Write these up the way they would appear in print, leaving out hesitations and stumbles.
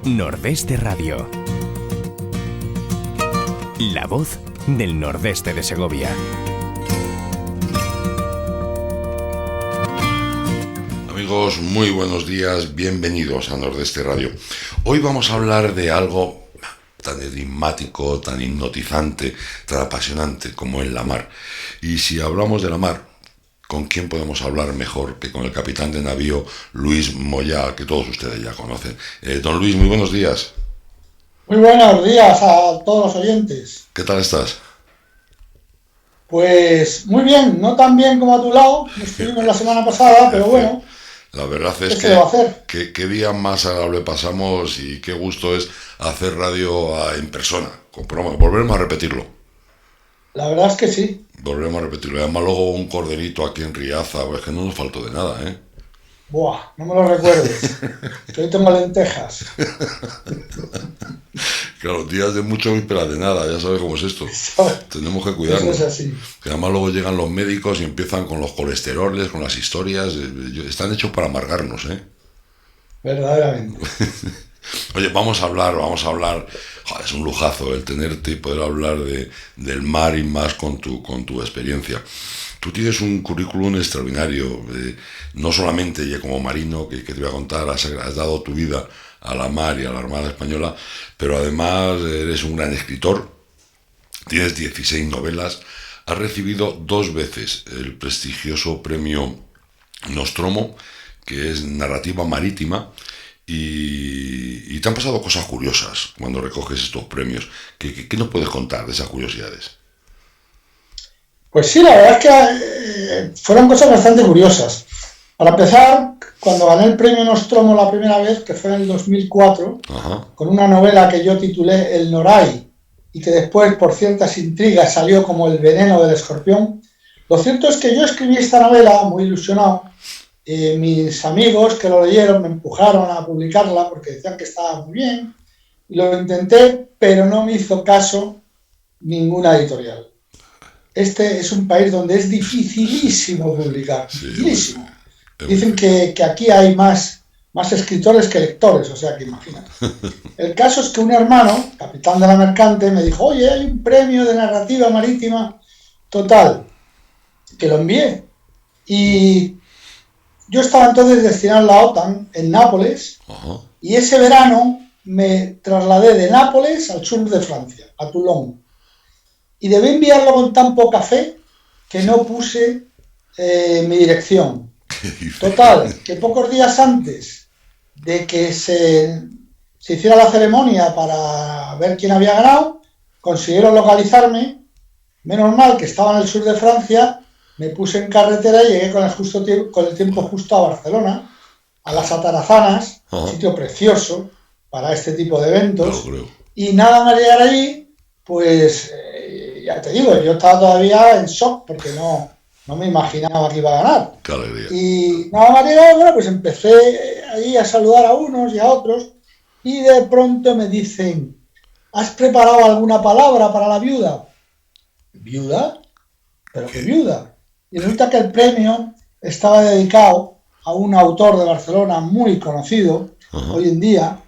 Nordeste Radio. La voz del nordeste de Segovia. Amigos, muy buenos días, bienvenidos a Nordeste Radio. Hoy vamos a hablar de algo tan enigmático, tan hipnotizante, tan apasionante como es la mar. Y si hablamos de la mar, ¿con quién podemos hablar mejor que con el capitán de navío Luis Moyá, que todos ustedes ya conocen? Don Luis, muy buenos días. Muy buenos días a todos los oyentes. ¿Qué tal estás? Pues muy bien, no tan bien como a tu lado, estuvimos la semana pasada, pero bueno. La verdad es ¿qué se va a hacer? qué día más agradable pasamos y qué gusto es hacer radio en persona. Volveremos a repetirlo. La verdad es que sí. Volveremos a repetirlo. Además luego un corderito aquí en Riaza, es que no nos faltó de nada, ¿eh? Buah, no me lo recuerdes, que hoy tengo lentejas. Claro, días de mucho vísperas de nada, ya sabes cómo es esto. Tenemos que cuidarnos. Eso es así. Que además luego llegan los médicos y empiezan con los colesteroles, con las historias. Están hechos para amargarnos, ¿eh? Verdaderamente. Oye, vamos a hablar. Joder, es un lujazo el tenerte y poder hablar del mar y más con tu experiencia. Tú tienes un currículum extraordinario, no solamente ya como marino, que te voy a contar, has dado tu vida a la mar y a la Armada Española, pero además eres un gran escritor, tienes 16 novelas, has recibido 2 veces el prestigioso premio Nostromo, que es narrativa marítima, y te han pasado cosas curiosas cuando recoges estos premios. ¿Qué nos puedes contar de esas curiosidades? Pues sí, la verdad es que fueron cosas bastante curiosas. Para empezar, cuando gané el premio Nostromo la primera vez, que fue en el 2004, Ajá. con una novela que yo titulé El Noray, y que después, por ciertas intrigas, salió como El veneno del escorpión, lo cierto es que yo escribí esta novela muy ilusionado. Mis amigos que lo leyeron me empujaron a publicarla porque decían que estaba muy bien, y lo intenté, pero no me hizo caso ninguna editorial. Este es un país donde es dificilísimo publicar, dificilísimo. Dicen que aquí hay más escritores que lectores, o sea que imagínate. El caso es que un hermano, capitán de la mercante, me dijo, oye, hay un premio de narrativa marítima, total, que lo envié. Y yo estaba entonces destinado a la OTAN en Nápoles, y ese verano me trasladé de Nápoles al sur de Francia, a Toulon. Y debí enviarlo con tan poca fe que no puse mi dirección. Total, que pocos días antes de que se hiciera la ceremonia para ver quién había ganado, consiguieron localizarme. Menos mal que estaba en el sur de Francia, me puse en carretera y llegué con el tiempo justo a Barcelona, a las Atarazanas, un sitio precioso para este tipo de eventos. Y nada más llegar allí, pues ya te digo, yo estaba todavía en shock porque no me imaginaba que iba a ganar. ¡Qué alegría! Y nada más llegar, bueno, pues empecé ahí a saludar a unos y a otros, y de pronto me dicen, ¿has preparado alguna palabra para la viuda? ¿Viuda? ¿Pero qué viuda? Y resulta que el premio estaba dedicado a un autor de Barcelona muy conocido hoy en día,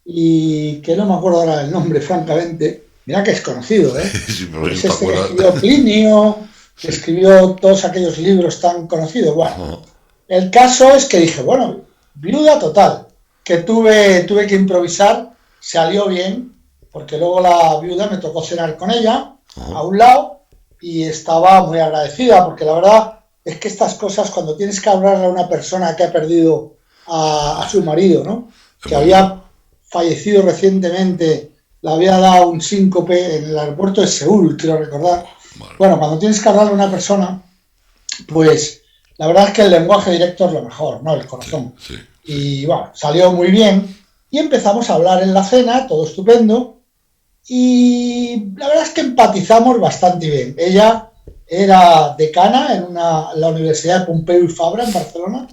y que no me acuerdo ahora el nombre, francamente. Mira que es conocido, ¿eh? Sí, pero es este que escribió Plinio, que escribió todos aquellos libros tan conocidos. Bueno, el caso es que dije, bueno, viuda total, que tuve que improvisar, salió bien, porque luego la viuda me tocó cenar con ella, a un lado, y estaba muy agradecida, porque la verdad es que estas cosas, cuando tienes que hablarle a una persona que ha perdido a su marido, ¿no? Que había fallecido recientemente, le había dado un síncope en el aeropuerto de Seúl, quiero recordar. Bueno, cuando tienes que hablarle a una persona, pues la verdad es que el lenguaje directo es lo mejor, ¿no? El corazón. Sí. Y bueno, salió muy bien y empezamos a hablar en la cena, todo estupendo, y la verdad es que empatizamos bastante bien. Ella era decana en la Universidad de Pompeu Fabra en Barcelona,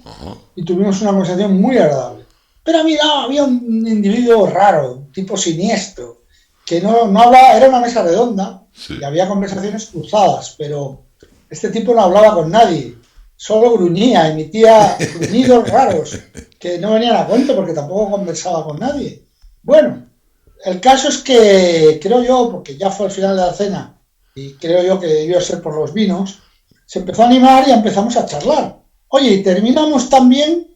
y tuvimos una conversación muy agradable. Pero a mi lado había un individuo raro, un tipo siniestro, que no hablaba, era una mesa redonda, y había conversaciones cruzadas, pero este tipo no hablaba con nadie, solo gruñía, emitía gruñidos raros, que no venían a cuento porque tampoco conversaba con nadie. Bueno, el caso es que creo yo, porque ya fue al final de la cena, y creo yo que debió ser por los vinos, se empezó a animar y empezamos a charlar. Oye, y terminamos también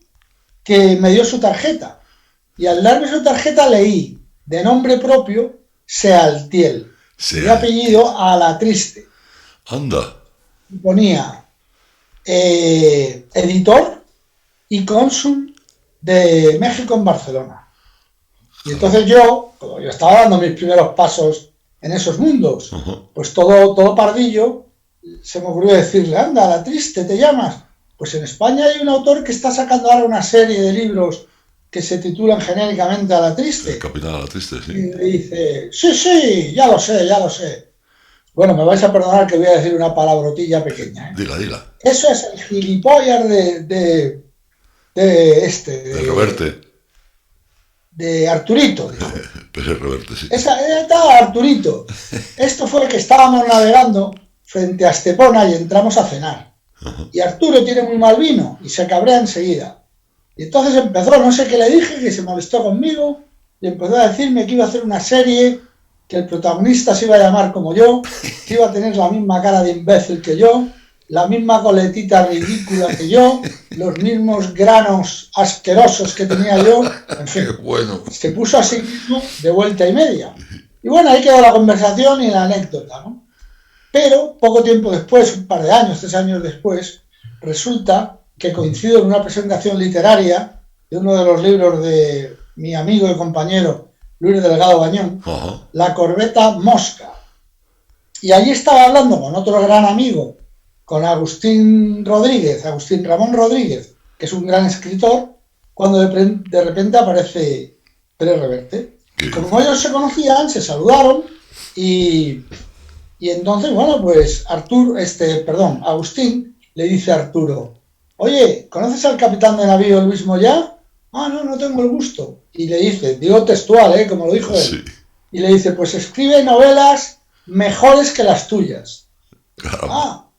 que me dio su tarjeta. Y al darme su tarjeta leí, de nombre propio, Sealtiel. De apellido Alatriste. Anda. Y ponía editor y cónsul de México en Barcelona. Y entonces yo estaba dando mis primeros pasos en esos mundos, pues todo pardillo, se me ocurrió decirle, anda, Alatriste, ¿te llamas? Pues en España hay un autor que está sacando ahora una serie de libros que se titulan genéricamente Alatriste. El Capitán Alatriste, sí. Y le dice, sí, ya lo sé. Bueno, me vais a perdonar que voy a decir una palabrotilla pequeña, ¿eh? Dila. Eso es el gilipollas de Reverte. De Arturito, digamos. Pero Reverte, sí. Estaba Arturito. Esto fue que estábamos navegando frente a Estepona y entramos a cenar. Y Arturo tiene muy mal vino y se cabrea enseguida. Y entonces empezó, no sé qué le dije, que se molestó conmigo y empezó a decirme que iba a hacer una serie, que el protagonista se iba a llamar como yo, que iba a tener la misma cara de imbécil que yo, la misma coletita ridícula que yo, los mismos granos asquerosos que tenía yo, en fin. Bueno. Se puso así mismo de vuelta y media. Y bueno, ahí quedó la conversación y la anécdota, ¿no? Pero poco tiempo después, un par de años, 3 años después, resulta que coincido en una presentación literaria de uno de los libros de mi amigo y compañero Luis Delgado Bañón, La corbeta Mosca. Y allí estaba hablando con otro gran amigo, con Agustín Ramón Rodríguez, que es un gran escritor, cuando de repente aparece Pérez Reverte. Como ellos se conocían, se saludaron y entonces, bueno, pues Agustín le dice a Arturo, oye, ¿conoces al capitán de navío Luis Moyá? Ah, no tengo el gusto. Y le dice, digo textual, como lo dijo él, sí. Y le dice, pues escribe novelas mejores que las tuyas. Caramba.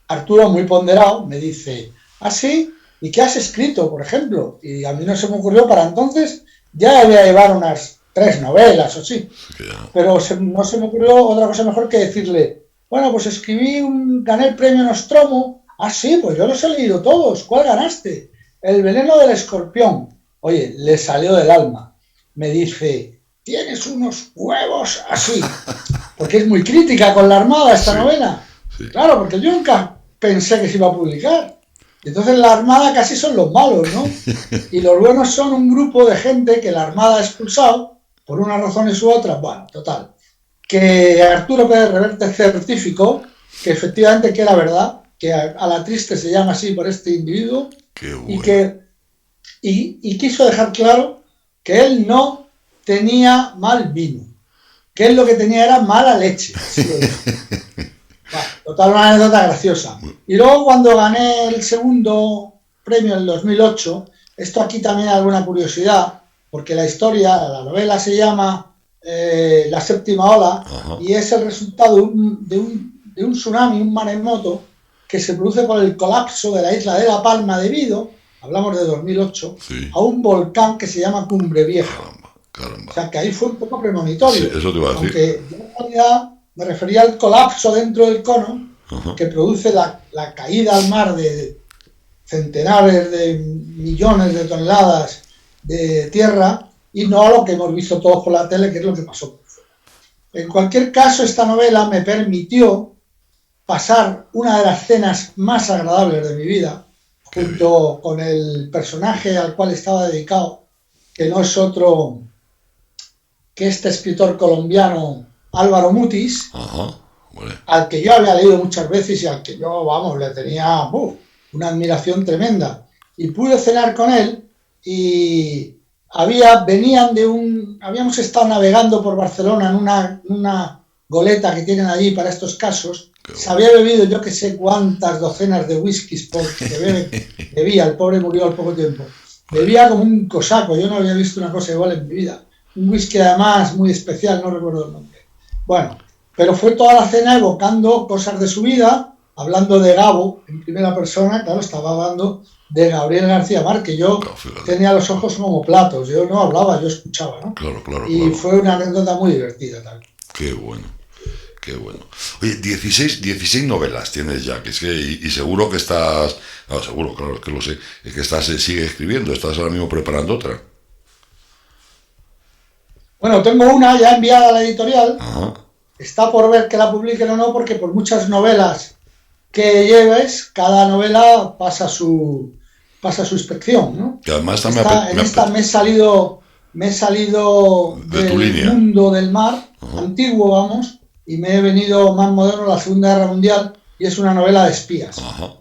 Arturo, muy ponderado, me dice, ¿ah, sí? ¿Y qué has escrito, por ejemplo? Y a mí no se me ocurrió para entonces, ya debía llevar unas 3 novelas o sí. Pero no se me ocurrió otra cosa mejor que decirle, bueno, pues gané el premio Nostromo. Ah, sí, pues yo los he leído todos. ¿Cuál ganaste? El veneno del escorpión. Oye, le salió del alma. Me dice, tienes unos huevos así. Porque es muy crítica con la Armada esta novela. Sí. Claro, porque yo nunca pensé que se iba a publicar. Entonces la Armada casi son los malos, ¿no? Y los buenos son un grupo de gente que la Armada ha expulsado por unas razones u otras. Bueno, total. Que Arturo Pérez Reverte certificó que efectivamente que era verdad, que Alatriste se llama así por este individuo. Qué bueno. y quiso dejar claro que él no tenía mal vino, que él lo que tenía era mala leche. Bueno, total, una anécdota graciosa. Y luego cuando gané el segundo premio en el 2008, esto aquí también hay alguna curiosidad, porque la novela se llama La séptima ola, y es el resultado de un tsunami, un maremoto, que se produce por el colapso de la isla de La Palma debido, hablamos de 2008, sí, a un volcán que se llama Cumbre Vieja. Caramba. O sea, que ahí fue un poco premonitorio. Sí, eso te iba a decir. Aunque yo en realidad me refería al colapso dentro del cono, que produce la caída al mar de centenares de millones de toneladas de tierra, y no a lo que hemos visto todos por la tele, que es lo que pasó por fuera. En cualquier caso, esta novela me permitió pasar una de las cenas más agradables de mi vida, junto con el personaje al cual estaba dedicado, que no es otro que este escritor colombiano Álvaro Mutis, al que yo había leído muchas veces y al que yo, le tenía una admiración tremenda. Y pude cenar con él y habíamos estado navegando por Barcelona en una goleta que tienen allí para estos casos. Se había bebido yo que sé cuántas docenas de whiskies porque bebía, el pobre murió al poco tiempo. Bebía como un cosaco, yo no había visto una cosa igual en mi vida. Un whisky además muy especial, no recuerdo el nombre. Bueno, pero fue toda la cena evocando cosas de su vida, hablando de Gabo en primera persona, claro, estaba hablando de Gabriel García Márquez. Yo tenía los ojos como platos, yo no hablaba, yo escuchaba, ¿no? Claro, y fue una anécdota muy divertida también. Qué bueno. Qué bueno. Oye, 16 novelas tienes ya, que es que, y seguro que estás, no, seguro, claro, que lo sé, es que estás, sigue escribiendo, estás ahora mismo preparando otra. Bueno, tengo una ya enviada a la editorial. Ajá. Está por ver que la publiquen o no, porque por muchas novelas que lleves, cada novela pasa su inspección, ¿no? Y además En esta me he salido de tu del línea. mundo del mar, Ajá. antiguo, vamos, y me he venido más moderno a la Segunda Guerra Mundial, y es una novela de espías. Ajá.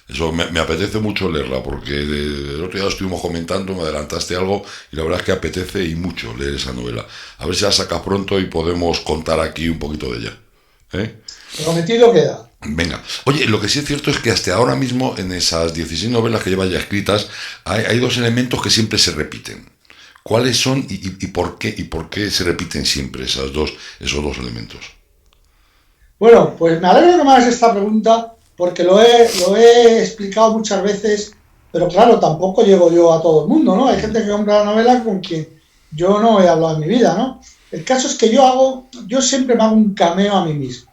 Eso me apetece mucho leerla, porque el otro día lo estuvimos comentando, me adelantaste algo, y la verdad es que apetece y mucho leer esa novela. A ver si la sacas pronto y podemos contar aquí un poquito de ella. Prometido queda. Venga. Oye, lo que sí es cierto es que hasta ahora mismo, en esas 16 novelas que llevas ya escritas, hay dos elementos que siempre se repiten. ¿Cuáles son y por qué se repiten siempre esos dos elementos? Bueno, pues me alegro que me hagas esta pregunta, porque lo he explicado muchas veces, pero claro, tampoco llego yo a todo el mundo, ¿no? Hay gente que compra la novela con quien yo no he hablado en mi vida, ¿no? El caso es que yo siempre me hago un cameo a mí mismo,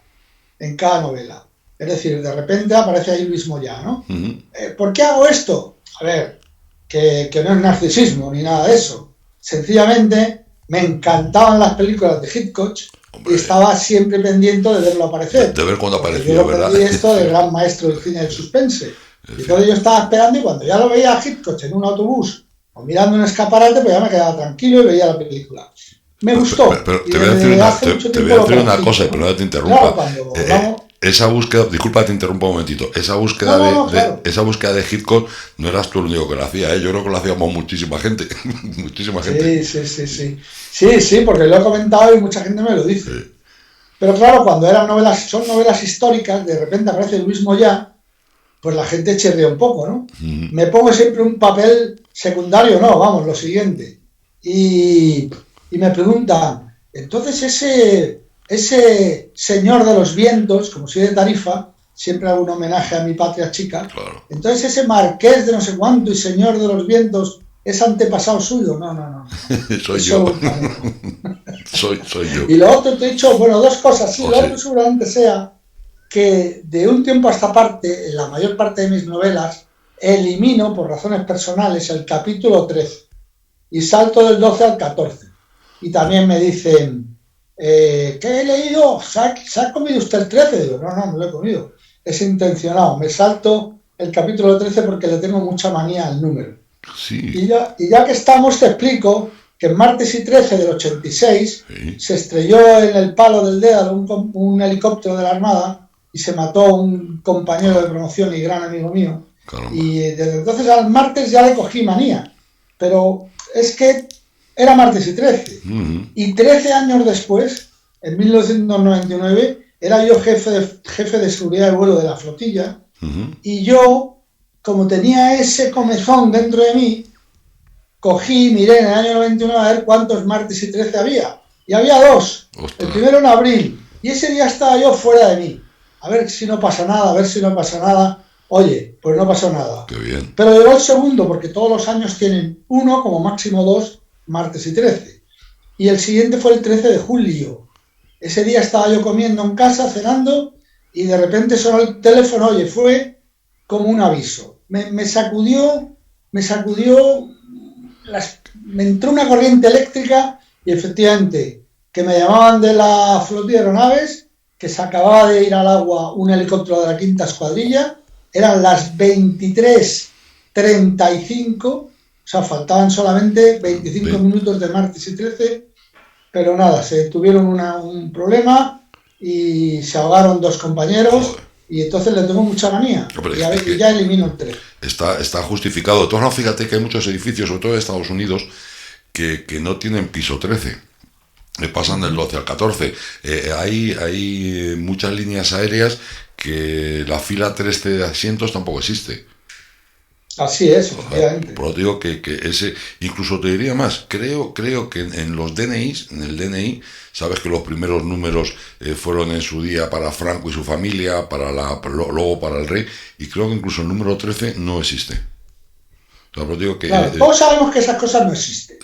en cada novela. Es decir, de repente aparece ahí Luis Moyá, ¿no? Uh-huh. ¿Por qué hago esto? A ver, que no es narcisismo ni nada de eso. Sencillamente, me encantaban las películas de Hitchcock. Hombre. Y estaba siempre pendiente de verlo aparecer. De ver cuando aparecía, yo ¿verdad? Yo esto del gran maestro del cine del suspense. Y entonces yo estaba esperando y cuando ya lo veía a Hitchcock en un autobús o mirando un escaparate, pues ya me quedaba tranquilo y veía la película. Me gustó. Pero te voy a decir una cosa, pero no te interrumpa. Claro, esa búsqueda, disculpa, te interrumpo un momentito. Esa búsqueda claro. esa búsqueda de Hitchcock no eras tú el único que la hacía, ¿eh? Yo creo que lo hacíamos muchísima gente. Muchísima gente. Sí, porque lo he comentado y mucha gente me lo dice. Sí. Pero claro, cuando son novelas históricas, de repente aparece Luis Moyá, pues la gente chirría un poco, ¿no? Uh-huh. Me pongo siempre un papel secundario, no, vamos, lo siguiente. Y me preguntan, entonces ese señor de los vientos, como soy de Tarifa, siempre hago un homenaje a mi patria chica, claro. Entonces ese marqués de no sé cuánto y señor de los vientos es antepasado suyo. No. Soy yo. soy yo. Y lo otro te he dicho, bueno, dos cosas. Sí, lo otro seguramente sea que de un tiempo a esta parte, en la mayor parte de mis novelas, elimino por razones personales el capítulo 13 y salto del 12 al 14. Y también me dicen, ¿qué he leído? ¿Se ha comido usted el 13? Digo, no me lo he comido. Es intencionado. Me salto el capítulo 13 porque le tengo mucha manía al número. Sí. Y ya que estamos, te explico que en Martes y 13 del 86 se estrelló en el Palo del Dédalo un helicóptero de la Armada y se mató un compañero de promoción y gran amigo mío. Caramba. Y desde entonces al martes ya le cogí manía. Pero es que era Martes y 13. Uh-huh. Y 13 años después, en 1999, era yo jefe de seguridad de vuelo de la flotilla. Uh-huh. Y yo, como tenía ese comezón dentro de mí, miré en el año 99 a ver cuántos martes y 13 había. Y había dos. Ostras. El primero en abril. Y ese día estaba yo fuera de mí. A ver si no pasa nada, Oye, pues no pasó nada. Qué bien. Pero llegó el segundo, porque todos los años tienen uno, como máximo dos, martes y 13. Y el siguiente fue el 13 de julio. Ese día estaba yo comiendo en casa, cenando, y de repente sonó el teléfono. Oye, fue como un aviso. Me sacudió, me entró una corriente eléctrica y efectivamente que me llamaban de la flotilla de aeronaves, que se acababa de ir al agua un helicóptero de la 5ª Escuadrilla, eran las 23:35, o sea, faltaban solamente 25 minutos de martes y 13, pero nada, se tuvieron un problema y se ahogaron dos compañeros. Joder. Y entonces le tengo mucha manía. Hombre, y ya elimino el 3. Está justificado. Entonces, no, fíjate que hay muchos edificios, sobre todo en Estados Unidos, que no tienen piso 13. Pasan del 12 al 14. Hay muchas líneas aéreas que la fila 3 de asientos tampoco existe. Así es, obviamente. Por lo que digo que ese, incluso te diría más, creo que en los DNIs, en el DNI, sabes que los primeros números fueron en su día para Franco y su familia, luego para el rey, y creo que incluso el número 13 no existe. Claro, digo que, claro, todos sabemos que esas cosas no existen,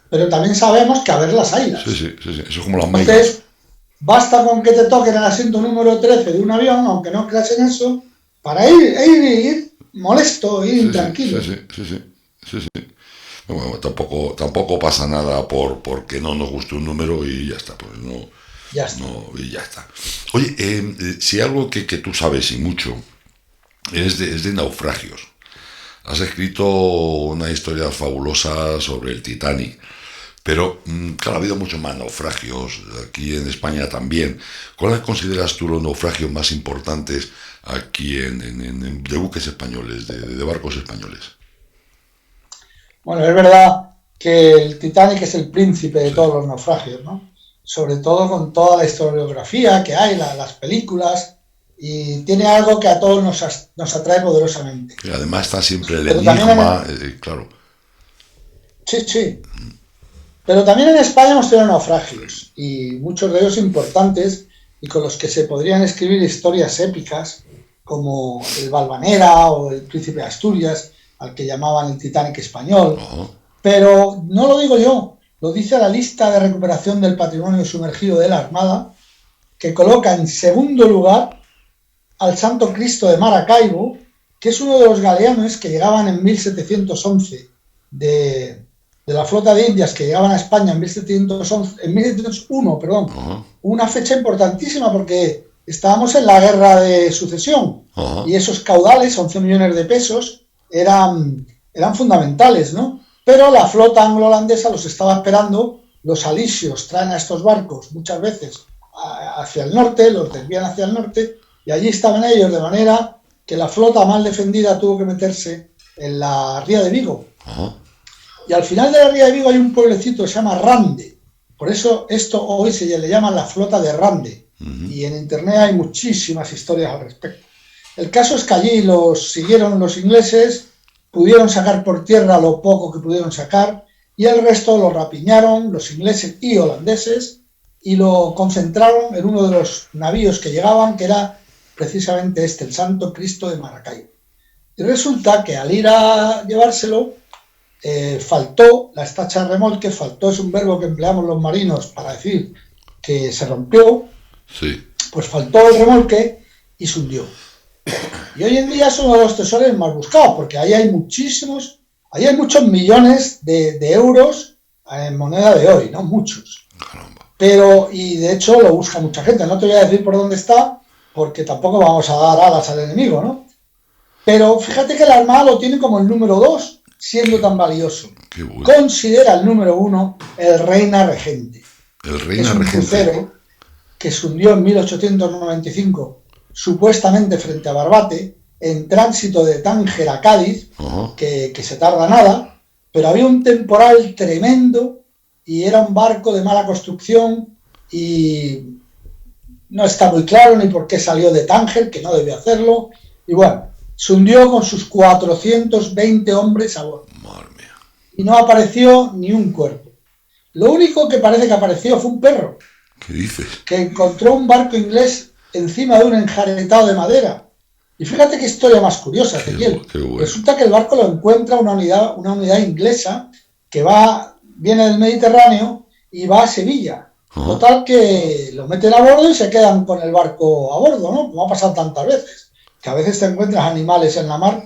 pero también sabemos que a verlas haylas. sí. Eso es como las megas. Entonces, basta con que te toquen el asiento número 13 de un avión, aunque no creas en eso, para ir molesto, ir intranquilo. Sí. Bueno, tampoco pasa nada porque no nos guste un número y ya está, pues no. Ya está. No, y ya está. Oye, si algo que tú sabes y mucho es de naufragios. Has escrito una historia fabulosa sobre el Titanic, pero claro, ha habido muchos más naufragios, aquí en España también. ¿Cuáles consideras tú los naufragios más importantes aquí de buques españoles, de barcos españoles? Bueno, es verdad que el Titanic es el príncipe de todos los naufragios, ¿no? Sobre todo con toda la historiografía que hay, las películas, y tiene algo que a todos nos atrae poderosamente. Y además está siempre el Pero enigma, claro. Sí. Pero también en España hemos tenido naufragios, y muchos de ellos importantes, y con los que se podrían escribir historias épicas, como el Valvanera o el Príncipe de Asturias, al que llamaban el Titanic español. Pero no lo digo yo, lo dice la lista de recuperación del patrimonio sumergido de la Armada, que coloca en segundo lugar al Santo Cristo de Maracaibo, que es uno de los galeones que llegaban en 1711 de la flota de Indias, que llegaban a España en 1701, perdón. Una fecha importantísima porque estábamos en la guerra de sucesión y esos caudales, 11 millones de pesos, eran fundamentales, ¿no? Pero la flota anglo-holandesa los estaba esperando. Los alisios traen a estos barcos muchas veces hacia el norte, los desvían hacia el norte, y allí estaban ellos, de manera que la flota mal defendida tuvo que meterse en la ría de Vigo. Y al final de la ría de Vigo hay un pueblecito que se llama Rande. Por eso esto hoy se le llama la flota de Rande. Y en internet hay muchísimas historias al respecto. El caso es que allí los siguieron los ingleses, pudieron sacar por tierra lo poco que pudieron sacar, y el resto lo rapiñaron los ingleses y holandeses y lo concentraron en uno de los navíos que llegaban, que era precisamente el Santo Cristo de Maracaibo. Y resulta que al ir a llevárselo, faltó la estacha de remolque. Faltó es un verbo que empleamos los marinos para decir que se rompió. Pues faltó el remolque y se hundió. Y hoy en día es uno de los tesoros más buscados, porque ahí hay muchos millones de euros en moneda de hoy, ¿no? Muchos. Pero, y de hecho lo busca mucha gente. No te voy a decir por dónde está, porque tampoco vamos a dar alas al enemigo, ¿no? Pero fíjate que la Armada lo tiene como el número 2, siendo tan valioso. Bueno. Considera el número 1 el Reina Regente. El Reina Regente. Es un crucero que se hundió en 1895, supuestamente frente a Barbate, en tránsito de Tánger a Cádiz, que se tarda nada, pero había un temporal tremendo y era un barco de mala construcción y no está muy claro ni por qué salió de Tánger, que no debió hacerlo, y bueno, se hundió con sus 420 hombres a bordo. Madre mía. Y no apareció ni un cuerpo. Lo único que parece que apareció fue un perro. ¿Qué dices? Que encontró un barco inglés encima de un enjaretado de madera. Y fíjate qué historia más curiosa, Ezequiel. Bueno. Resulta que el barco lo encuentra una unidad inglesa que viene del Mediterráneo y va a Sevilla. Total que lo meten a bordo y se quedan con el barco a bordo, ¿no? Como ha pasado tantas veces. Que a veces te encuentras animales en la mar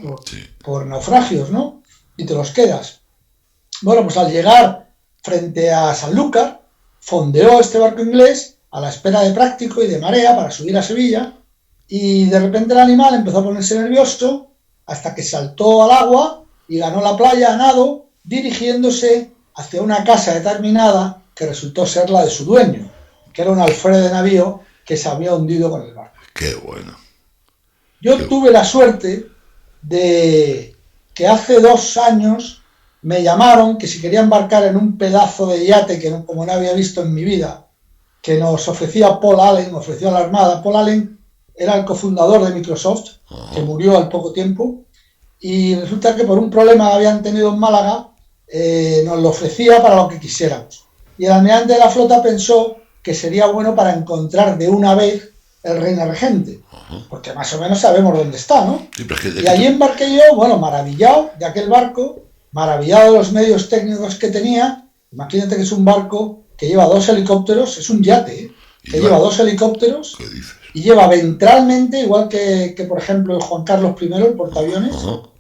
por naufragios, ¿no? Y te los quedas. Bueno, pues al llegar frente a Sanlúcar, fondeó este barco inglés a la espera de práctico y de marea para subir a Sevilla, y de repente el animal empezó a ponerse nervioso hasta que saltó al agua y ganó la playa a nado, dirigiéndose hacia una casa determinada que resultó ser la de su dueño, que era un alférez de navío que se había hundido con el barco. ¡Qué bueno! Yo tuve la suerte de que hace 2 años me llamaron que si quería embarcar en un pedazo de yate que como no había visto en mi vida, que nos ofrecía Paul Allen, ofreció a la Armada. Paul Allen era el cofundador de Microsoft, que murió al poco tiempo, y resulta que por un problema que habían tenido en Málaga, nos lo ofrecía para lo que quisiéramos. Y el almirante de la flota pensó que sería bueno para encontrar de una vez el Reina Regente, porque más o menos sabemos dónde está, ¿no? Sí, pero y allí embarqué yo, bueno, maravillado de aquel barco, maravillado de los medios técnicos que tenía. Imagínate que es un barco que lleva 2 helicópteros, es un yate, que lleva 2 helicópteros y lleva ventralmente, igual que por ejemplo el Juan Carlos I, el portaaviones,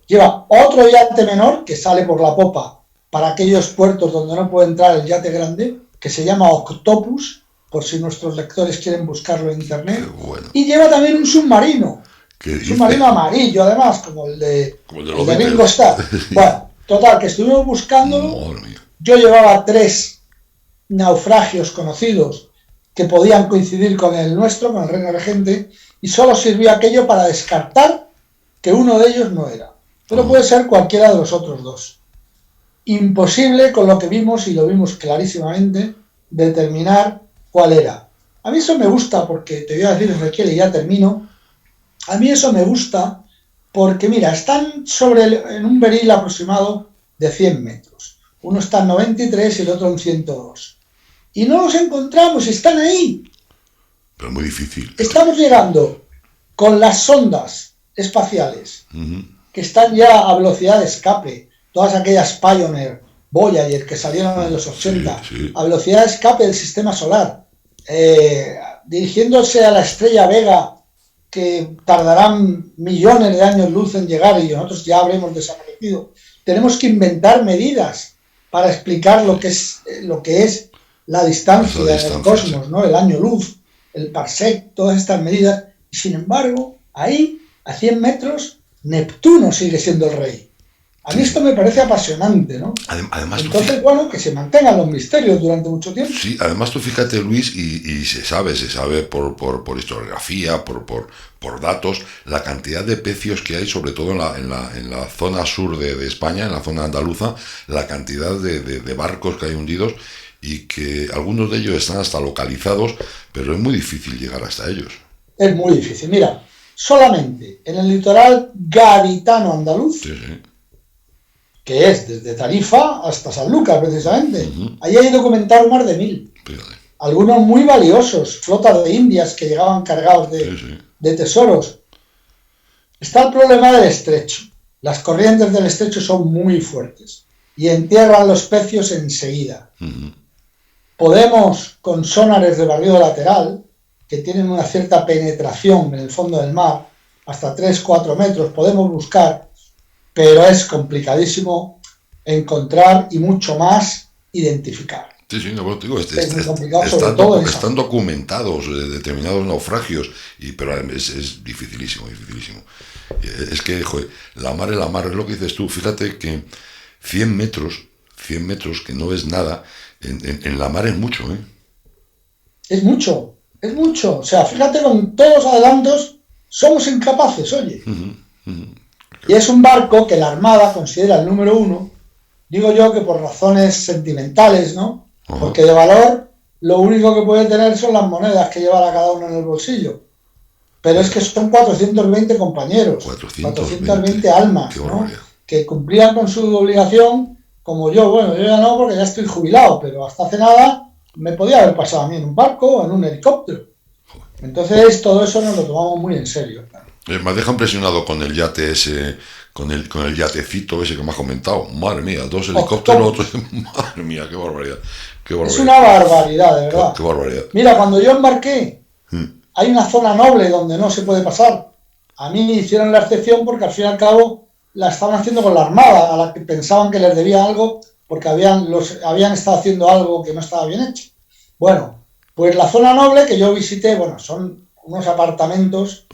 lleva otro yate menor que sale por la popa para aquellos puertos donde no puede entrar el yate grande, que se llama Octopus, por si nuestros lectores quieren buscarlo en internet. Bueno. Y lleva también un submarino. Un submarino amarillo, además, como el de Ringo Starr. Bueno, total, que estuvimos buscándolo. Yo llevaba 3 naufragios conocidos que podían coincidir con el nuestro, con el Reino Regente, y solo sirvió aquello para descartar que uno de ellos no era. Pero puede ser cualquiera de los otros 2. Imposible, con lo que vimos, y lo vimos clarísimamente, determinar cuál era. A mí eso me gusta porque, te voy a decir, Ezequiel, y ya termino, a mí eso me gusta porque, mira, están en un beril aproximado de 100 metros. Uno está en 93 y el otro en 102. Y no los encontramos, están ahí. Pero es muy difícil. Estamos llegando con las sondas espaciales, que están ya a velocidad de escape, todas aquellas Pioneer, Voyager, que salieron en los 80, a velocidad de escape del sistema solar, dirigiéndose a la estrella Vega, que tardarán millones de años luz en llegar y nosotros ya habremos desaparecido. Tenemos que inventar medidas para explicar lo que es la distancia del cosmos, ¿no? El año luz, el parsec, todas estas medidas. Y sin embargo, ahí, a 100 metros, Neptuno sigue siendo el rey. A mí esto me parece apasionante, ¿no? Además, entonces, bueno, que se mantengan los misterios durante mucho tiempo. Sí, además tú fíjate, Luis, y se sabe por historiografía, por datos, la cantidad de pecios que hay, sobre todo en la zona sur de España, en la zona andaluza, la cantidad de barcos que hay hundidos, y que algunos de ellos están hasta localizados, pero es muy difícil llegar hasta ellos. Es muy difícil. Mira, solamente en el litoral gaditano andaluz, que es desde Tarifa hasta Sanlúcar, precisamente, ahí hay documentado más de 1000. Algunos muy valiosos, flotas de indias que llegaban cargados de tesoros. Está el problema del estrecho. Las corrientes del estrecho son muy fuertes y entierran los pecios enseguida. Podemos, con sonares de barrido lateral, que tienen una cierta penetración en el fondo del mar, hasta 3-4 metros, podemos buscar, pero es complicadísimo encontrar y mucho más identificar. Sí, no, digo, es muy complicado, sobre todo están documentados determinados naufragios, pero es dificilísimo. Es que, joder, la mar es lo que dices tú. Fíjate que 100 metros, que no es nada, en la mar es mucho, ¿eh? Es mucho. O sea, fíjate, con todos los adelantos somos incapaces, oye. Y es un barco que la Armada considera el número 1, digo yo que por razones sentimentales, ¿no? Porque de valor lo único que puede tener son las monedas que llevará cada uno en el bolsillo. Pero es que son 420 compañeros, 420 almas, ¿no? Que cumplían con su obligación, como yo. Bueno, yo ya no, porque ya estoy jubilado, pero hasta hace nada me podía haber pasado a mí en un barco o en un helicóptero. Entonces todo eso nos lo tomamos muy en serio. Me deja impresionado con el yate ese, con el yatecito ese que me has comentado. Madre mía, 2 helicópteros, otros. Madre mía, qué barbaridad. Es una barbaridad, de verdad. Qué barbaridad. Mira, cuando yo embarqué, hay una zona noble donde no se puede pasar. A mí me hicieron la excepción porque al fin y al cabo la estaban haciendo con la Armada, a la que pensaban que les debía algo porque habían estado haciendo algo que no estaba bien hecho. Bueno, pues la zona noble que yo visité, bueno, son unos apartamentos,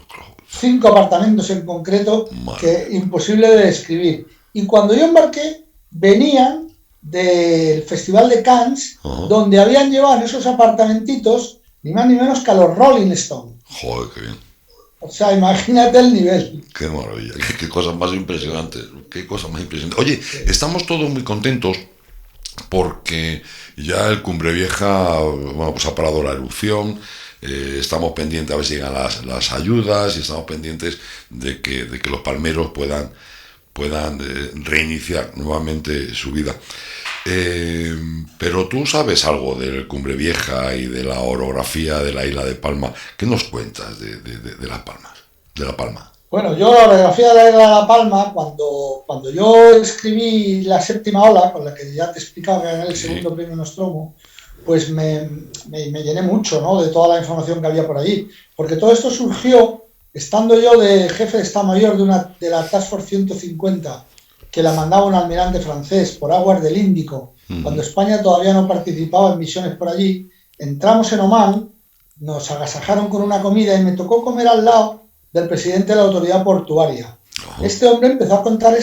5 apartamentos en concreto, que imposible de describir. Y cuando yo embarqué, venían del Festival de Cannes, donde habían llevado en esos apartamentitos ni más ni menos que a los Rolling Stones. Joder, qué bien. O sea, imagínate el nivel. Qué maravilla, qué cosas más impresionantes. Oye, estamos todos muy contentos porque ya el Cumbre Vieja, bueno, pues ha parado la erupción. Estamos pendientes a ver si llegan las ayudas, y estamos pendientes de que los palmeros puedan reiniciar nuevamente su vida. Pero tú sabes algo del Cumbre Vieja y de la orografía de la isla de Palma. ¿Qué nos cuentas de Las Palmas? De La Palma. Bueno, yo la biografía de la isla de La Palma, cuando yo escribí La séptima ola, con la que ya te he explicado que gané el Sí. segundo premio Nostromo, pues me llené mucho, ¿no?, de toda la información que había por allí. Porque todo esto surgió estando yo de jefe de Estado Mayor de la Task Force 150, que la mandaba un almirante francés por aguas del Índico, cuando España todavía no participaba en misiones por allí. Entramos en Omán, nos agasajaron con una comida y me tocó comer al lado del presidente de la autoridad portuaria. Ajá. Este hombre empezó a contar,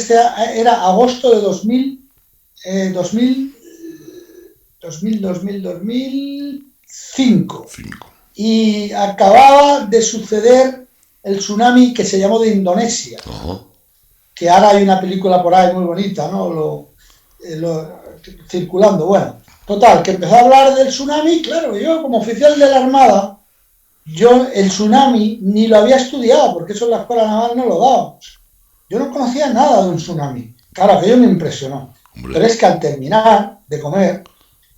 era agosto de 2005, 5. y acababa de suceder el tsunami que se llamó de Indonesia, Ajá. que ahora hay una película por ahí muy bonita, ¿no?, circulando. Bueno, total, que empezó a hablar del tsunami. Claro, yo como oficial de la Armada, yo el tsunami ni lo había estudiado, porque eso en la escuela naval no lo dábamos. Yo no conocía nada de un tsunami. Claro, aquello me impresionó. Hombre. Pero es que al terminar de comer,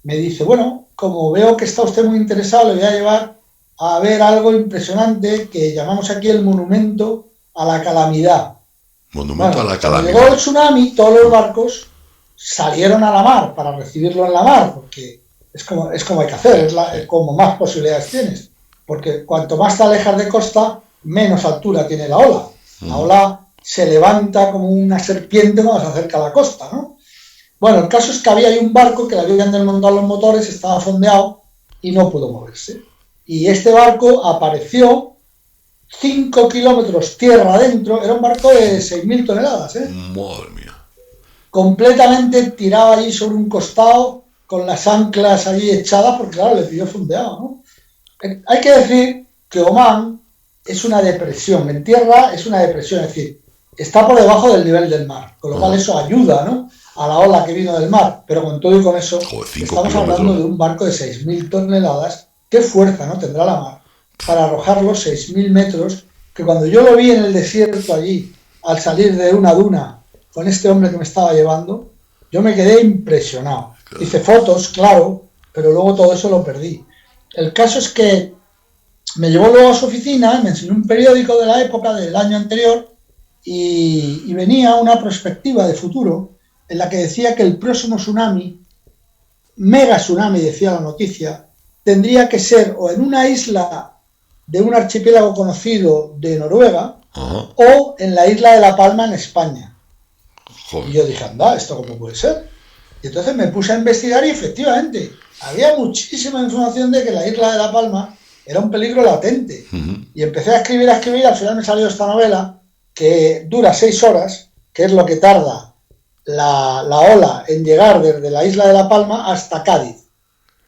me dice, bueno, como veo que está usted muy interesado, le voy a llevar a ver algo impresionante que llamamos aquí el monumento a la calamidad. Monumento Bueno, a la cuando calamidad. llegó el tsunami, todos los barcos salieron a la mar para recibirlo en la mar, porque es como hay que hacer, es como más posibilidades tienes. Porque cuanto más te alejas de costa, menos altura tiene la ola. La ola se levanta como una serpiente cuando se acerca a la costa, ¿no? Bueno, el caso es que había ahí un barco que le habían desmontado los motores, estaba fondeado y no pudo moverse. Y este barco apareció 5 kilómetros tierra adentro, era un barco de 6.000 toneladas, Madre mía. completamente tirado allí sobre un costado, con las anclas allí echadas, porque claro, le pilló fondeado, ¿no? Hay que decir que Omán es una depresión, en tierra es una depresión, es decir, está por debajo del nivel del mar, con lo cual eso ayuda, ¿no?, a la ola que vino del mar, pero con todo y con eso, Joder, 5 estamos kilómetros. hablando de un barco de 6.000 toneladas, ¿qué fuerza no tendrá la mar para arrojar los 6.000 metros? Que cuando yo lo vi en el desierto allí, al salir de una duna, con este hombre que me estaba llevando, yo me quedé impresionado. Hice fotos, claro, pero luego todo eso lo perdí. El caso es que me llevó luego a su oficina, me enseñó un periódico de la época, del año anterior, y venía una perspectiva de futuro en la que decía que el próximo tsunami, mega tsunami, decía la noticia, tendría que ser o en una isla de un archipiélago conocido de Noruega, Ajá. o en la isla de La Palma, en España. Joder. Y yo dije, anda, ¿esto cómo puede ser? Y entonces me puse a investigar y efectivamente había muchísima información de que la isla de La Palma era un peligro latente. Y empecé a escribir, al final me salió esta novela que dura 6 horas, que es lo que tarda la ola en llegar desde la isla de La Palma hasta Cádiz.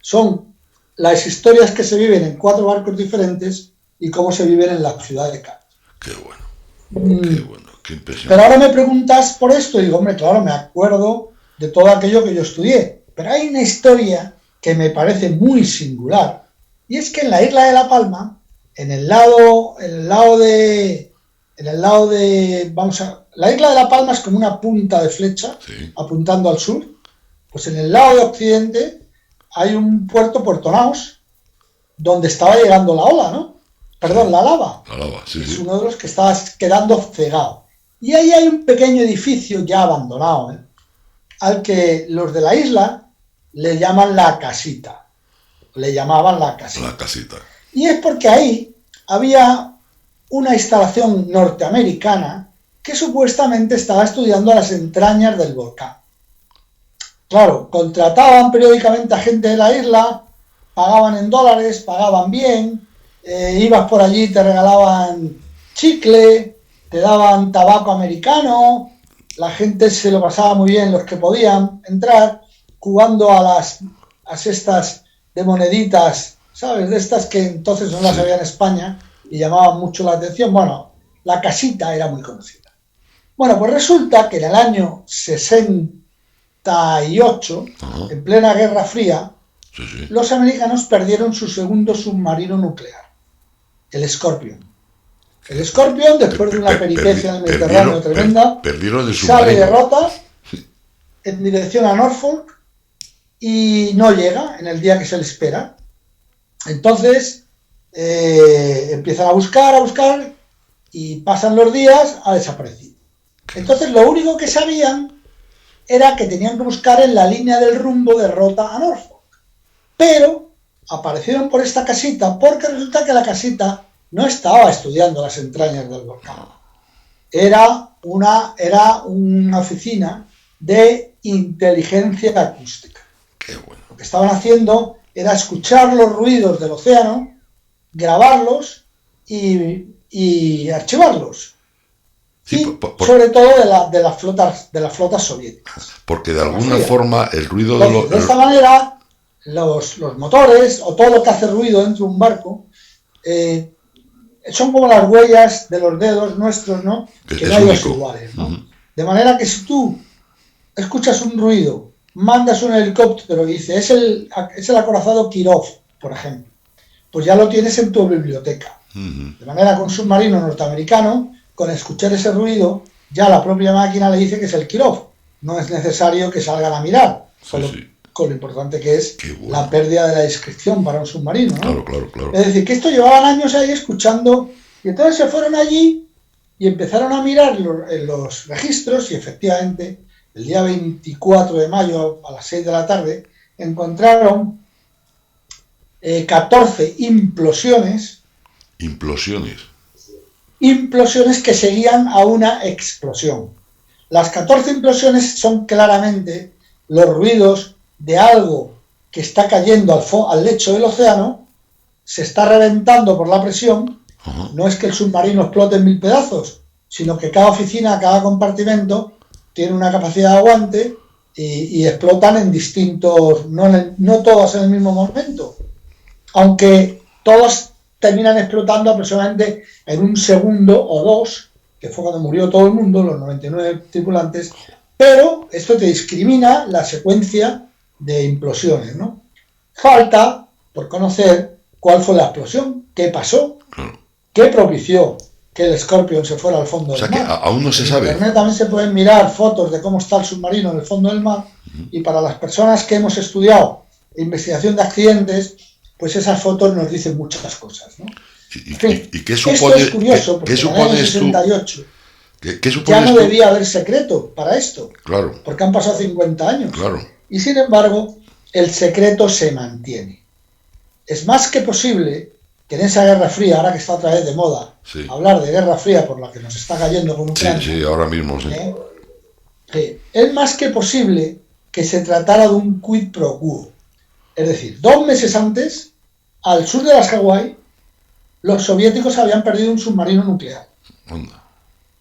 Son las historias que se viven en 4 barcos diferentes y cómo se viven en la ciudad de Cádiz. Qué bueno. Qué bueno. Qué Pero impresionante. ahora me preguntas por esto y digo, hombre, claro, me acuerdo de todo aquello que yo estudié. Pero hay una historia que me parece muy singular, y es que en la isla de La Palma, la isla de La Palma es como una punta de flecha, Sí. apuntando al sur. Pues en el lado de occidente hay un Puerto Naos, donde estaba llegando la ola, ¿no? Perdón, la lava. La lava, sí, Es sí. uno de los que estaba quedando cegado. Y ahí hay un pequeño edificio ya abandonado, al que los de la isla le llaman la casita. Le llamaban la casita. La casita. Y es porque ahí había una instalación norteamericana que supuestamente estaba estudiando las entrañas del volcán. Claro, contrataban periódicamente a gente de la isla, pagaban en dólares, pagaban bien, ibas por allí, te regalaban chicle, te daban tabaco americano, la gente se lo pasaba muy bien, los que podían entrar, jugando a las estas de moneditas, ¿sabes? De estas que entonces no las había en España y llamaban mucho la atención. Bueno, la casita era muy conocida. Bueno, pues resulta que en el año 68, Ajá. en plena Guerra Fría, Sí, sí. los americanos perdieron su segundo submarino nuclear, el Scorpion. El Scorpion, después de una peripecia en el Mediterráneo tremenda, Perdieron el sale submarino. de rota en dirección a Norfolk y no llega en el día que se le espera. Entonces empiezan a buscar y pasan los días, ha desaparecido. Entonces lo único que sabían era que tenían que buscar en la línea del rumbo de Rota a Norfolk. Pero aparecieron por esta casita porque resulta que la casita no estaba estudiando las entrañas del volcán. Era una oficina de inteligencia acústica. Qué bueno. Lo que estaban haciendo era escuchar los ruidos del océano, grabarlos y archivarlos. Sí, y sobre todo de las flotas soviéticas. Porque de alguna forma el ruido de esta manera los motores o todo lo que hace ruido dentro de un barco son como las huellas de los dedos nuestros, ¿no? Que no hay dos iguales, ¿no? De manera que si tú escuchas un ruido, mandas un helicóptero y dices es el acorazado Kirov, por ejemplo, pues ya lo tienes en tu biblioteca. De manera que un submarino norteamericano, con escuchar ese ruido, ya la propia máquina le dice que es el Kirov. No es necesario que salgan a mirar, con lo importante que es la pérdida de la discreción para un submarino, ¿no? Claro. Es decir, que esto llevaban años ahí escuchando, y entonces se fueron allí y empezaron a mirar los registros, y efectivamente, el día 24 de mayo a las 6 de la tarde, encontraron 14 implosiones que seguían a una explosión. Las 14 implosiones son claramente los ruidos de algo que está cayendo al lecho del océano, se está reventando por la presión. No es que el submarino explote en 1000 pedazos, sino que cada oficina, cada compartimento tiene una capacidad de aguante y explotan en distintos, no todas en el mismo momento, aunque todas terminan explotando aproximadamente en un segundo o dos, que fue cuando murió todo el mundo, los 99 tripulantes, pero esto te discrimina la secuencia de implosiones, ¿no? Falta por conocer cuál fue la explosión, qué pasó, qué propició que el Scorpion se fuera al fondo del mar. O sea, que aún no se sabe. En Internet también se pueden mirar fotos de cómo está el submarino en el fondo del mar, y para las personas que hemos estudiado investigación de accidentes, pues esas fotos nos dicen muchas cosas, ¿no? ¿Y qué supone, esto es curioso, porque en el año 68 ya no debía haber secreto para esto, porque han pasado 50 años. Y sin embargo, el secreto se mantiene. Es más que posible que en esa Guerra Fría, ahora que está otra vez de moda, hablar de Guerra Fría por la que nos está cayendo con Ucrania, sí, ahora mismo, es más que posible que se tratara de un quid pro quo. Es decir, 2 meses antes, al sur de las Hawái, los soviéticos habían perdido un submarino nuclear.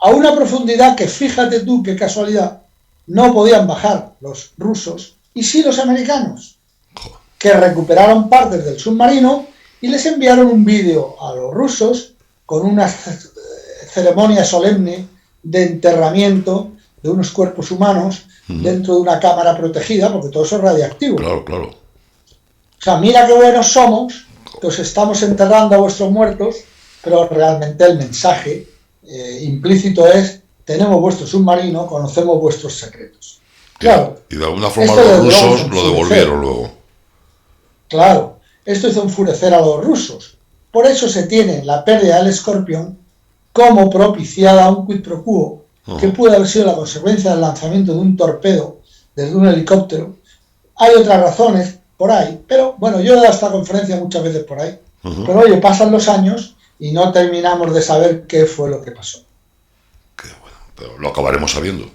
A una profundidad que, fíjate tú qué casualidad, no podían bajar los rusos, y sí los americanos, que recuperaron partes del submarino y les enviaron un vídeo a los rusos con una ceremonia solemne de enterramiento de unos cuerpos humanos dentro de una cámara protegida, porque todo eso es radiactivo. Claro. O sea, mira qué buenos somos, que os estamos enterrando a vuestros muertos, pero realmente el mensaje implícito es: tenemos vuestro submarino, conocemos vuestros secretos. Claro. Y de alguna forma los rusos lo devolvieron luego. Claro, esto hizo enfurecer a los rusos. Por eso se tiene la pérdida del Scorpion como propiciada a un quid pro quo, que puede haber sido la consecuencia del lanzamiento de un torpedo desde un helicóptero. Hay otras razones por ahí, pero bueno, yo he dado esta conferencia muchas veces por ahí. Pero oye, pasan los años y no terminamos de saber qué fue lo que pasó. Qué bueno, pero lo acabaremos sabiendo.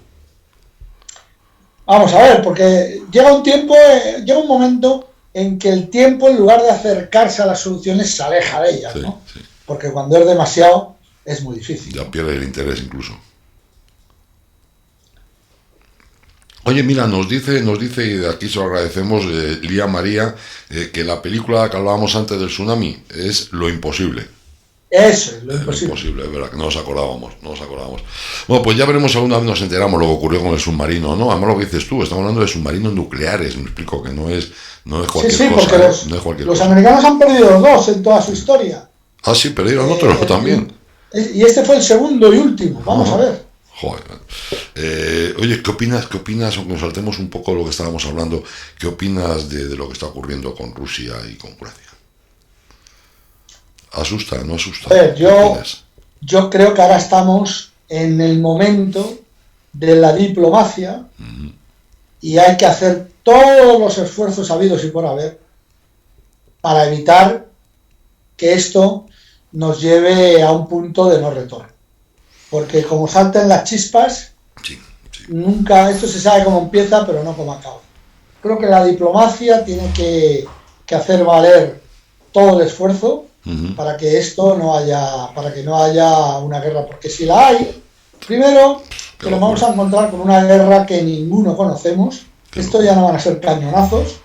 Vamos a ver, porque llega un momento en que el tiempo, en lugar de acercarse a las soluciones, se aleja de ellas, ¿no? Porque cuando es demasiado, es muy difícil. Ya pierde el interés incluso. Oye, mira, nos dice, y de aquí se lo agradecemos, Lía María, que la película que hablábamos antes del tsunami es Lo Imposible. Eso es lo imposible. Lo imposible, es verdad, que no nos acordábamos. Bueno, pues ya veremos, alguna vez nos enteramos lo que ocurrió con el submarino, ¿no? Además lo que dices tú, estamos hablando de submarinos nucleares, me explico, que no es cualquier cosa. Sí, porque los americanos han perdido los 2 en toda su historia. Ah, sí, perdieron otro también. Y este fue el segundo y último, vamos a ver. Joder. Oye, ¿qué opinas, aunque nos saltemos un poco lo que estábamos hablando, qué opinas de lo que está ocurriendo con Rusia y con Ucrania? ¿Asusta, no asusta? A ver, yo yo creo que ahora estamos en el momento de la diplomacia y hay que hacer todos los esfuerzos habidos y por haber para evitar que esto nos lleve a un punto de no retorno. Porque como saltan las chispas, Sí. nunca, esto se sabe cómo empieza, pero no cómo acaba. Creo que la diplomacia tiene que hacer valer todo el esfuerzo para que esto no haya, para que no haya una guerra, porque si la hay, primero que nos vamos a encontrar con una guerra que ninguno conocemos. Esto ya no van a ser cañonazos,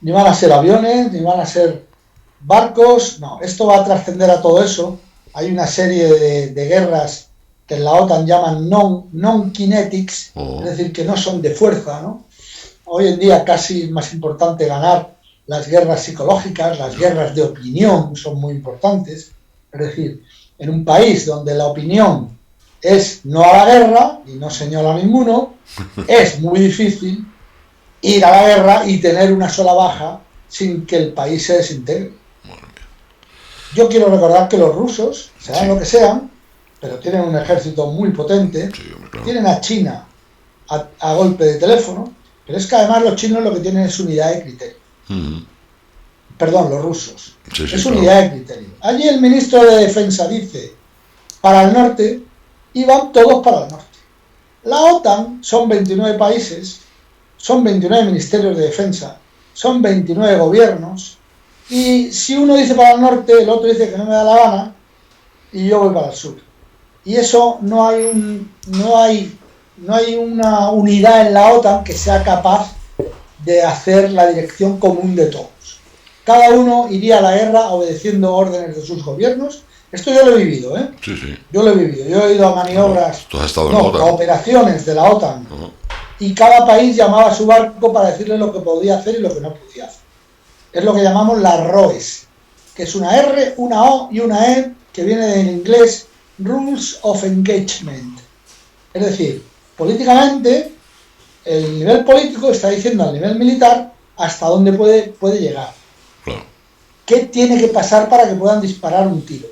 ni van a ser aviones, ni van a ser barcos, no, esto va a trascender a todo eso. Hay una serie de guerras que en la OTAN llaman non-kinetics, es decir, que no son de fuerza, ¿no? Hoy en día casi es más importante ganar las guerras psicológicas, las guerras de opinión son muy importantes. Es decir, en un país donde la opinión es no a la guerra, y no señala a ninguno, es muy difícil ir a la guerra y tener una sola baja sin que el país se desintegre. Yo quiero recordar que los rusos, sean lo que sean, pero tienen un ejército muy potente, tienen a China a golpe de teléfono, pero es que además los chinos lo que tienen es unidad de criterio. Perdón, los rusos. Es unidad de criterio. Allí el ministro de Defensa dice para el norte y van todos para el norte. La OTAN son 29 países, son 29 ministerios de defensa, son 29 gobiernos, y si uno dice para el norte, el otro dice que no me da la gana, y yo voy para el sur. Y eso no hay una unidad en la OTAN que sea capaz de hacer la dirección común de todos. Cada uno iría a la guerra obedeciendo órdenes de sus gobiernos. Esto yo lo he vivido, ¿eh? Sí, sí. Yo lo he vivido. Yo he ido a maniobras, ¿Tú has estado en la OTAN? a operaciones de la OTAN. Y cada país llamaba a su barco para decirle lo que podía hacer y lo que no podía hacer. Es lo que llamamos las ROEs, que es una R, una O y una E, que viene del inglés Rules of Engagement. Es decir, políticamente, el nivel político está diciendo al nivel militar hasta dónde puede llegar. Claro. ¿Qué tiene que pasar para que puedan disparar un tiro?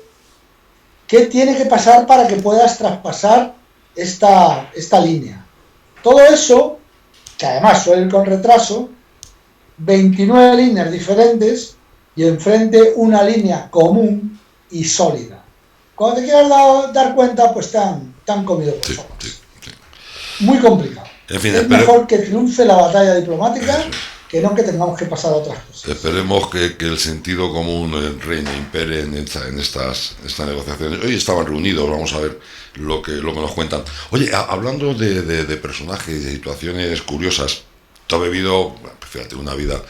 ¿Qué tiene que pasar para que puedas traspasar esta línea? Todo eso, que además suele ir con retraso, 29 líneas diferentes y enfrente una línea común y sólida. Cuando te quieras dar cuenta, pues te han comido por sopas. Sí. Muy complicado. En fin, es mejor que triunfe la batalla diplomática que no que tengamos que pasar a otras cosas. Esperemos que el sentido común reine, impere en estas negociaciones. Hoy estaban reunidos, vamos a ver lo que nos cuentan. Oye, hablando de personajes y de situaciones curiosas, tú has vivido, fíjate, una vida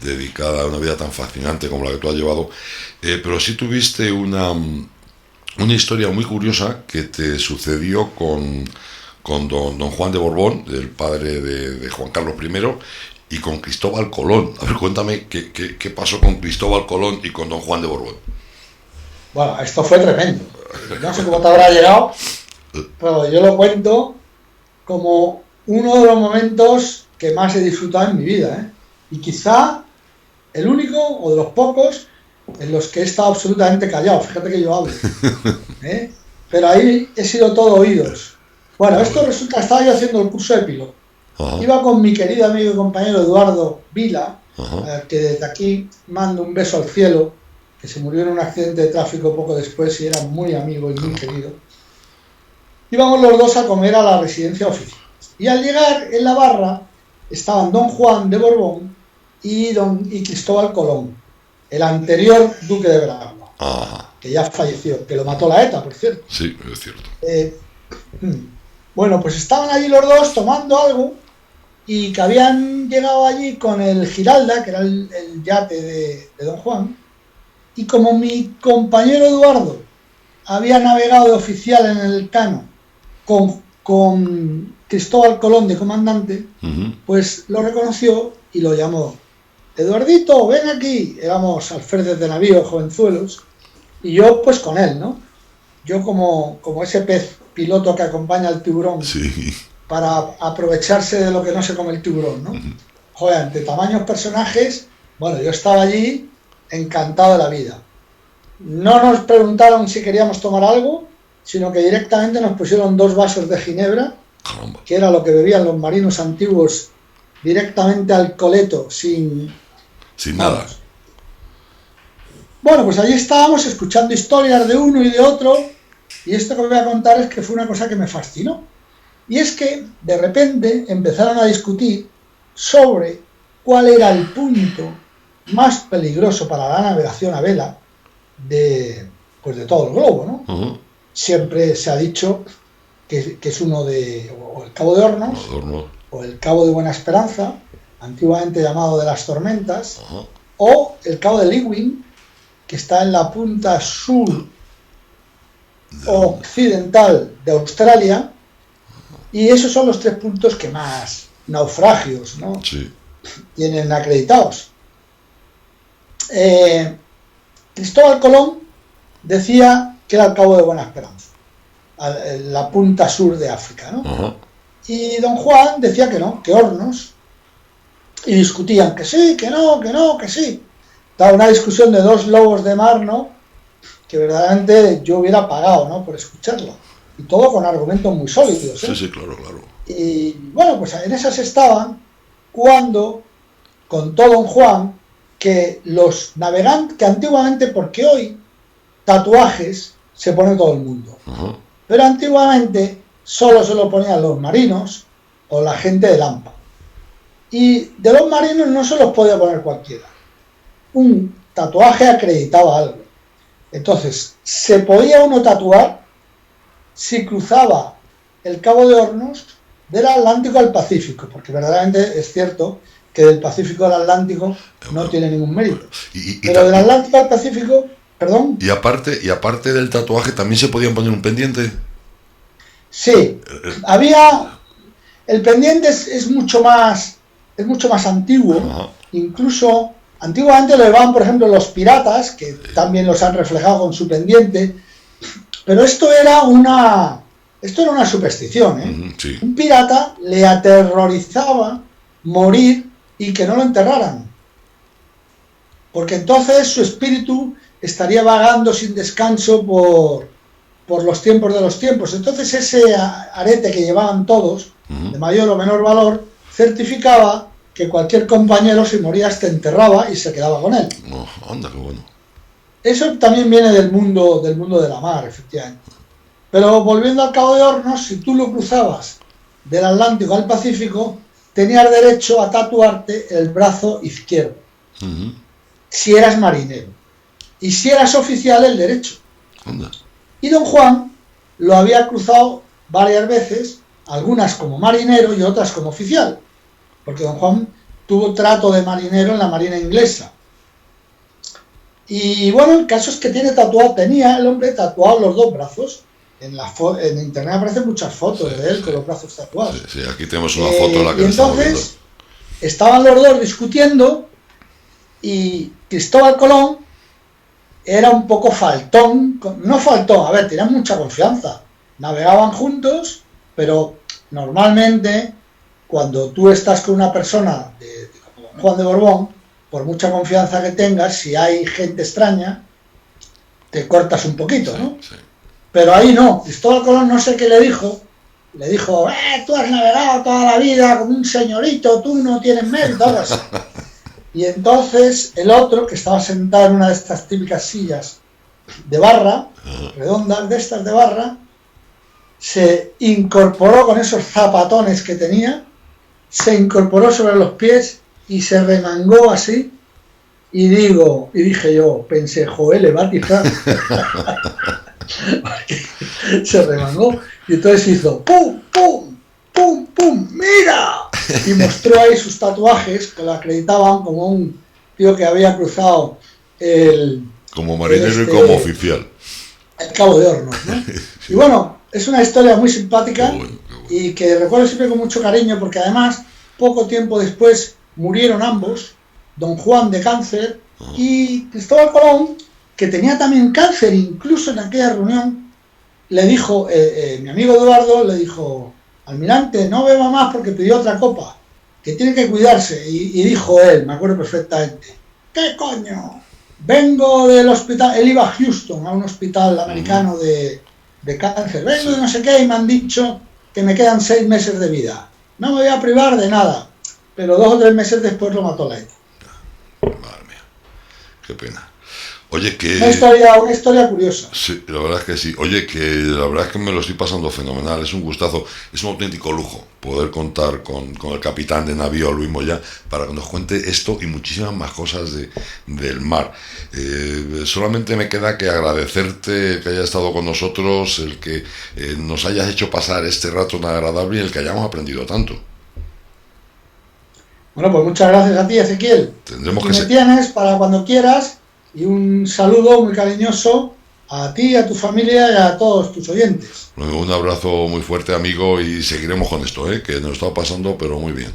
dedicada, una vida tan fascinante como la que tú has llevado, pero sí tuviste una historia muy curiosa que te sucedió con don Juan de Borbón, el padre de Juan Carlos I, y con Cristóbal Colón. A ver, cuéntame qué pasó con Cristóbal Colón y con don Juan de Borbón. Bueno, esto fue tremendo. No sé cómo te habrá llegado, pero yo lo cuento como uno de los momentos que más he disfrutado en mi vida, ¿eh? Y quizá el único o de los pocos en los que he estado absolutamente callado. Fíjate que yo hablo, ¿eh? Pero ahí he sido todo oídos. Bueno, esto resulta que estaba yo haciendo el curso de piloto. Iba con mi querido amigo y compañero Eduardo Vila, que desde aquí mando un beso al cielo, que se murió en un accidente de tráfico poco después y era muy amigo y muy querido. Íbamos los dos a comer a la residencia oficial. Y al llegar en la barra estaban don Juan de Borbón y Cristóbal Colón, el anterior duque de Bragua, que ya falleció, que lo mató la ETA, por cierto. Sí, es cierto. Bueno, pues estaban allí los dos tomando algo y que habían llegado allí con el Giralda, que era el yate de don Juan, y como mi compañero Eduardo había navegado de oficial en el Elcano con Cristóbal Colón de comandante, pues lo reconoció y lo llamó. Eduardito, ven aquí. Éramos alférez de navío, jovenzuelos, y yo pues con él, ¿no? Yo como ese pez piloto que acompaña al tiburón, sí, para aprovecharse de lo que no se come el tiburón, ¿no? Joder, ante tamaños personajes, bueno, yo estaba allí encantado de la vida. no nos preguntaron si queríamos tomar algo, sino que directamente nos pusieron 2 vasos de ginebra, Caramba. que era lo que bebían los marinos antiguos, directamente al coleto, sin nada. Bueno, pues allí estábamos escuchando historias de uno y de otro, y esto que os voy a contar es que fue una cosa que me fascinó. Y es que de repente empezaron a discutir sobre cuál era el punto más peligroso para la navegación a vela de todo el globo, ¿no? Uh-huh. Siempre se ha dicho que es uno de, o el Cabo de Hornos, o el Cabo de Buena Esperanza, antiguamente llamado de las Tormentas, uh-huh, o el Cabo de Leeuwin, que está en la punta sur occidental de Australia, y esos son los 3 puntos que más naufragios, ¿no?, sí, tienen acreditados. Cristóbal Colón decía que era el Cabo de Buena Esperanza, la punta sur de África, ¿no? uh-huh, Y don Juan decía que no, que Hornos, y discutían que sí, que no, que no, que sí. Estaba una discusión de 2 lobos de mar, ¿no?, que verdaderamente yo hubiera pagado, ¿no?, por escucharlo. Y todo con argumentos muy sólidos, ¿eh? Sí, sí, claro. Y bueno, pues en esas estaban cuando contó don Juan que los navegantes, que antiguamente, porque hoy tatuajes se pone todo el mundo, uh-huh, pero antiguamente solo se lo ponían los marinos o la gente de Lampa. Y de los marinos no se los podía poner cualquiera. Un tatuaje acreditaba algo. Entonces, se podía uno tatuar si cruzaba el Cabo de Hornos del Atlántico al Pacífico, porque verdaderamente es cierto que del Pacífico al Atlántico no tiene ningún mérito. Pero del Atlántico al Pacífico, perdón. Y aparte del tatuaje, ¿también se podían poner un pendiente? Sí, había... El pendiente es mucho más antiguo. Ajá. Incluso antiguamente lo llevaban, por ejemplo, los piratas, que también los han reflejado con su pendiente, pero esto era una superstición, ¿eh? Uh-huh, sí. Un pirata le aterrorizaba morir y que no lo enterraran, porque entonces su espíritu estaría vagando sin descanso por los tiempos de los tiempos. Entonces ese arete que llevaban todos, uh-huh, de mayor o menor valor, certificaba que cualquier compañero, si morías, te enterraba y se quedaba con él. Oh, anda, qué bueno. Eso también viene del mundo de la mar, efectivamente. Pero volviendo al Cabo de Hornos, si tú lo cruzabas del Atlántico al Pacífico, tenías derecho a tatuarte el brazo izquierdo, uh-huh, si eras marinero. Y si eras oficial, el derecho. anda. Y don Juan lo había cruzado varias veces, algunas como marinero y otras como oficial, porque don Juan tuvo trato de marinero en la marina inglesa. Y bueno, el caso es que tenía el hombre tatuado los 2 brazos. En internet aparecen muchas fotos de él con los brazos tatuados. Sí, aquí tenemos una foto en la que y entonces estaban los 2 discutiendo, y Cristóbal Colón era un poco faltón, no faltón, a ver, tenían mucha confianza, navegaban juntos, pero normalmente cuando tú estás con una persona como Juan de Borbón, por mucha confianza que tengas, si hay gente extraña, te cortas un poquito, ¿no? Sí. Pero ahí no. Cristóbal Colón no sé qué le dijo, tú has navegado toda la vida como un señorito, tú no tienes mérito, algo así. Y entonces el otro, que estaba sentado en una de estas típicas sillas de barra, redondas de estas de barra, se incorporó con esos zapatones que tenía, se incorporó sobre los pies y se remangó así, y dije yo, pensé, joder, le va a atizar. Se remangó, y entonces hizo pum, pum, pum, pum, ¡mira! Y mostró ahí sus tatuajes, que lo acreditaban como un tío que había cruzado como marinero y como oficial el Cabo de Hornos, ¿no? Sí. Y bueno, es una historia muy simpática, qué bueno. Y que recuerdo siempre con mucho cariño, porque además poco tiempo después murieron ambos, don Juan de cáncer y Cristóbal Colón, que tenía también cáncer. Incluso en aquella reunión le dijo, mi amigo Eduardo le dijo, almirante, no beba más porque pidió otra copa, que tiene que cuidarse. Y dijo él, me acuerdo perfectamente, ¿qué coño? vengo del hospital, él iba a Houston, a un hospital americano de cáncer, vengo de no sé qué y me han dicho que me quedan 6 meses de vida. No me voy a privar de nada, pero 2 o 3 meses después lo mató la ETA. Madre mía, qué pena. Oye, que... Una historia curiosa. Sí, la verdad es que sí. Oye, que la verdad es que me lo estoy pasando fenomenal. Es un gustazo, es un auténtico lujo poder contar con el capitán de navío Luis Moyá para que nos cuente esto y muchísimas más cosas del mar. Solamente me queda que agradecerte que hayas estado con nosotros, el que nos hayas hecho pasar este rato tan agradable y el que hayamos aprendido tanto. Bueno, pues muchas gracias a ti, Ezequiel. Tendremos Aquí me tienes para cuando quieras. Y un saludo muy cariñoso a ti, a tu familia y a todos tus oyentes. Un abrazo muy fuerte, amigo, y seguiremos con esto, que nos está pasando, pero muy bien.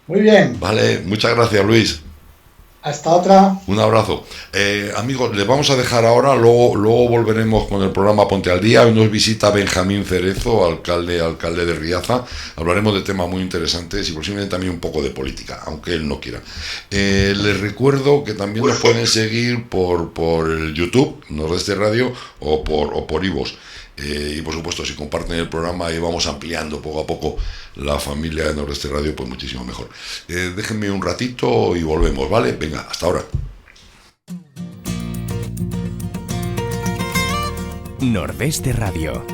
Muy bien. Vale, muchas gracias, Luis. Hasta otra. Un abrazo. Amigos, les vamos a dejar ahora, luego volveremos con el programa Ponte al Día. Hoy nos visita Benjamín Cerezo, alcalde de Riaza. Hablaremos de temas muy interesantes y posiblemente también un poco de política, aunque él no quiera. Les recuerdo que también nos pueden seguir por el YouTube, Nordeste Radio, o por iVoox. Y por supuesto, si comparten el programa y vamos ampliando poco a poco la familia de Nordeste Radio, pues muchísimo mejor. Déjenme un ratito y volvemos, ¿vale? Venga, hasta ahora. Nordeste Radio.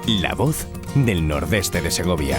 La voz del Nordeste de Segovia.